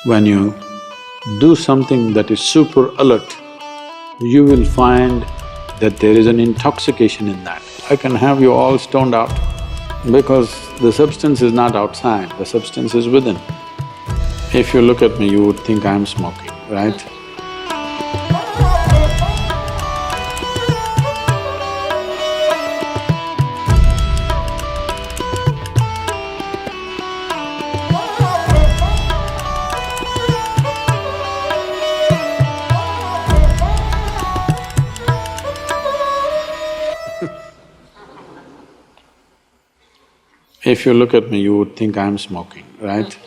When you do something that is super alert, you will find that there is an intoxication in that. I can have you all stoned out because the substance is not outside, the substance is within. If you look at me, you would think I'm smoking, right? If you look at me, you would think I'm smoking, right?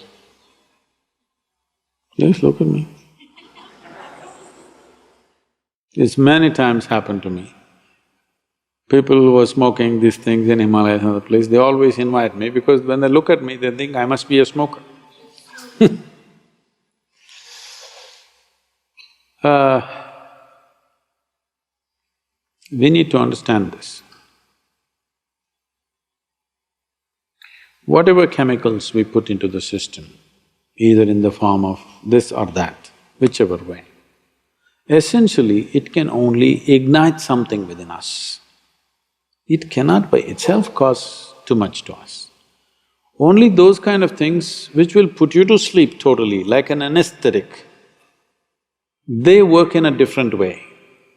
Just look at me. This many times happened to me. People who are smoking these things in Himalayas and other places, they always invite me because when they look at me, they think I must be a smoker. We need to understand this. Whatever chemicals we put into the system, either in the form of this or that, whichever way, essentially it can only ignite something within us. It cannot by itself cause too much to us. Only those kind of things which will put you to sleep totally, like an anesthetic, they work in a different way.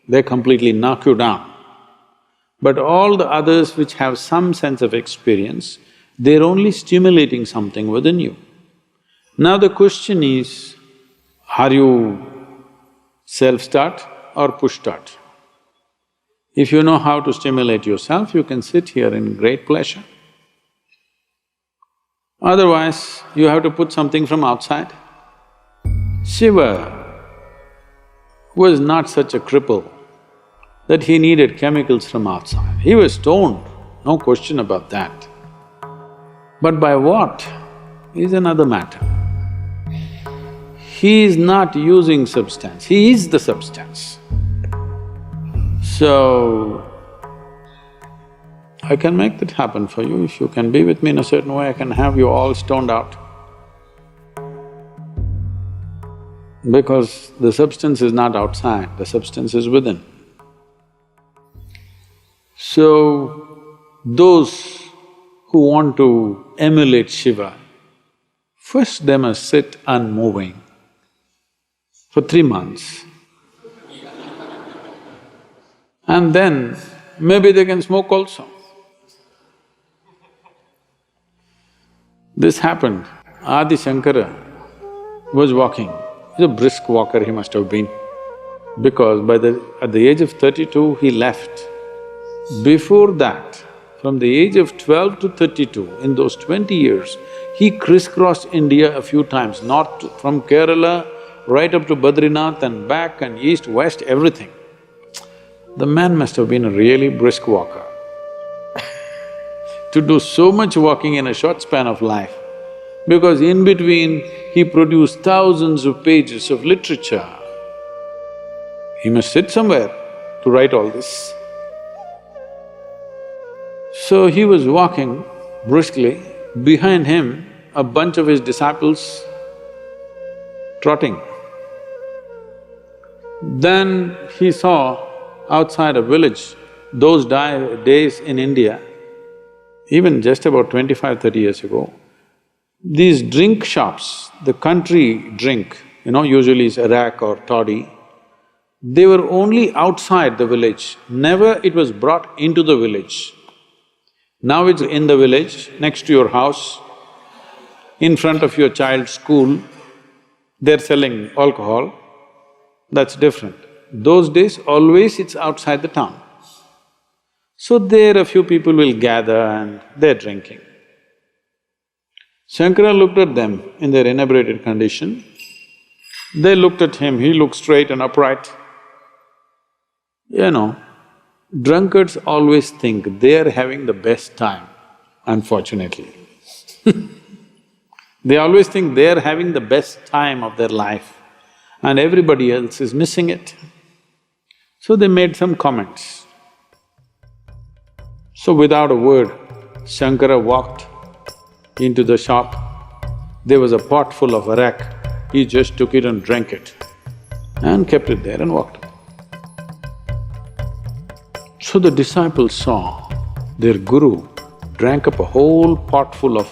They completely knock you down. But all the others which have some sense of experience, they're only stimulating something within you. Now the question is, are you self-start or push-start? If you know how to stimulate yourself, you can sit here in great pleasure. Otherwise, you have to put something from outside. Shiva was not such a cripple that he needed chemicals from outside. He was stoned, no question about that. But by what is another matter. He is not using substance, he is the substance. So, I can make that happen for you. If you can be with me in a certain way, I can have you all stoned out. Because the substance is not outside, the substance is within. So, those who want to emulate Shiva, first they must sit unmoving for 3 months. And then maybe they can smoke also. This happened. Adi Shankara was walking. He's a brisk walker he must have been, because at the age of 32 he left. Before that, from the age of 12 to 32, in those 20 years, he crisscrossed India a few times, north from Kerala right up to Badrinath and back and east, west, everything. The man must have been a really brisk walker. To do so much walking in a short span of life, because in between he produced thousands of pages of literature. He must sit somewhere to write all this. So he was walking briskly, behind him a bunch of his disciples trotting. Then he saw outside a village, those days in India, even just about 25–30 years ago, these drink shops, the country drink, usually is arak or toddy, they were only outside the village, never it was brought into the village. Now it's in the village, next to your house, in front of your child's school, they're selling alcohol, that's different. Those days, always it's outside the town. So there a few people will gather and they're drinking. Shankara looked at them in their inebriated condition. They looked at him, he looked straight and upright. Drunkards always think they're having the best time, unfortunately. They always think they're having the best time of their life and everybody else is missing it. So they made some comments. So without a word, Shankara walked into the shop. There was a pot full of arak He just took it and drank it and kept it there and walked. So the disciples saw their guru drank up a whole pot full of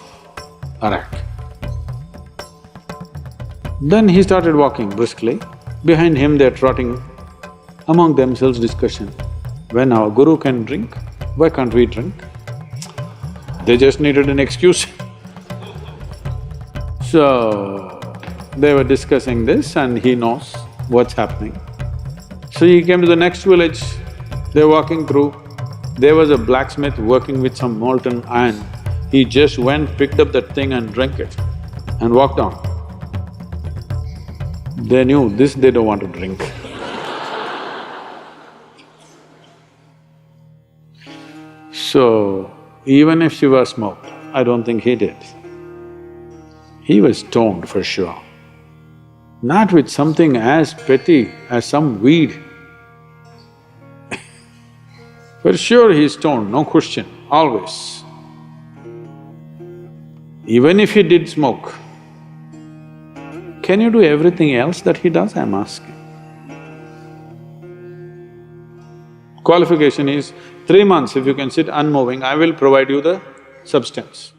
arak. Then he started walking briskly. Behind him they're trotting among themselves discussion. When our guru can drink, why can't we drink? They just needed an excuse. So, they were discussing this and he knows what's happening. So he came to the next village, they're walking through. There was a blacksmith working with some molten iron. He just went, picked up that thing and drank it and walked on. They knew this they don't want to drink. So, even if Shiva smoked, I don't think he did. He was stoned for sure. Not with something as petty as some weed. For sure he's stoned, no question, always. Even if he did smoke, can you do everything else that he does, I'm asking? Qualification is 3 months, if you can sit unmoving, I will provide you the substance.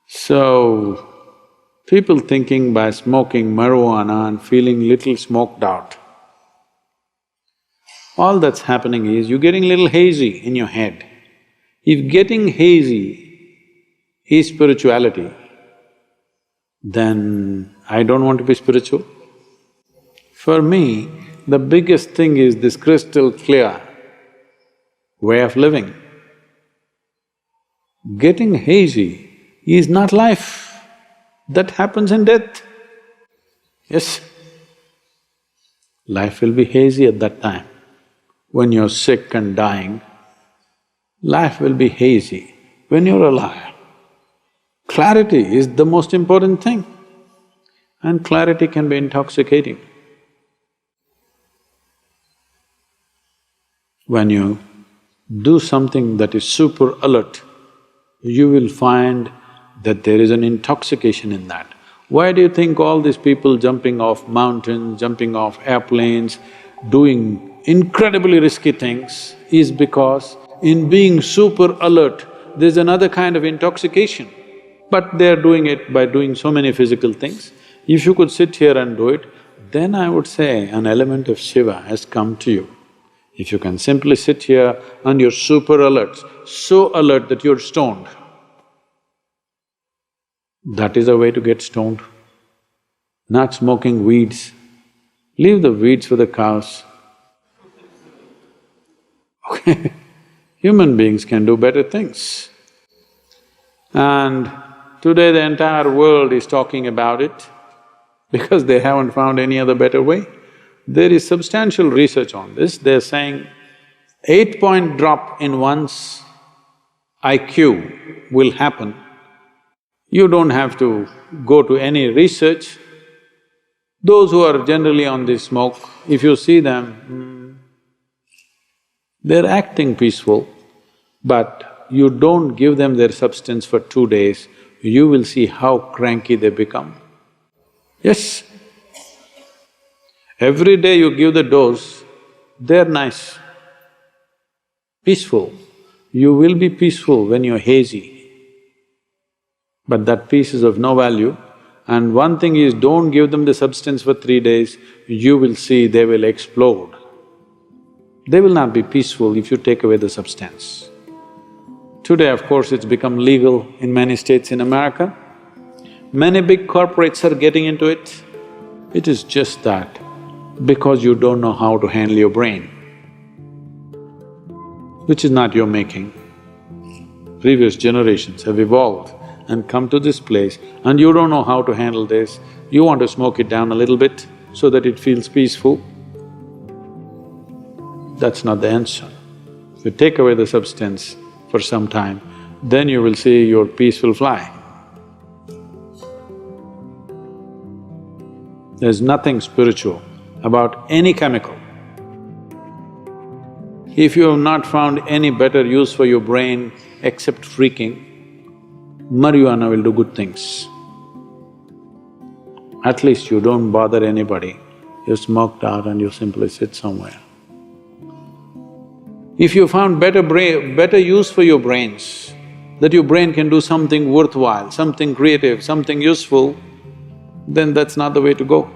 So, people thinking by smoking marijuana and feeling little smoked out, all that's happening is you're getting little hazy in your head. If getting hazy is spirituality, then I don't want to be spiritual. For me, the biggest thing is this crystal clear way of living. Getting hazy is not life, that happens in death. Yes, life will be hazy at that time. When you're sick and dying, life will be hazy. When you're alive, clarity is the most important thing, and clarity can be intoxicating. When you do something that is super alert, you will find that there is an intoxication in that. Why do you think all these people jumping off mountains, jumping off airplanes, doing incredibly risky things is because in being super alert, there's another kind of intoxication. But they're doing it by doing so many physical things. If you could sit here and do it, then I would say an element of Shiva has come to you. If you can simply sit here and you're super alert, so alert that you're stoned, that is a way to get stoned. Not smoking weeds. Leave the weeds for the cows. Okay, human beings can do better things. And today the entire world is talking about it because they haven't found any other better way. There is substantial research on this. They're saying 8-point drop in one's IQ will happen. You don't have to go to any research. Those who are generally on this smoke, if you see them, they're acting peaceful, but you don't give them their substance for 2 days, you will see how cranky they become. Yes. Every day you give the dose, they're nice, peaceful. You will be peaceful when you're hazy. But that peace is of no value. And one thing is, don't give them the substance for 3 days, you will see they will explode. They will not be peaceful if you take away the substance. Today, of course, it's become legal in many states in America. Many big corporates are getting into it. It is just that because you don't know how to handle your brain, which is not your making. Previous generations have evolved and come to this place and you don't know how to handle this, you want to smoke it down a little bit so that it feels peaceful. That's not the answer. If you take away the substance for some time, then you will see your peace will fly. There's nothing spiritual about any chemical. If you have not found any better use for your brain, except freaking, marijuana will do good things. At least you don't bother anybody, you smoked out and you simply sit somewhere. If you found better use for your brains, that your brain can do something worthwhile, something creative, something useful, then that's not the way to go.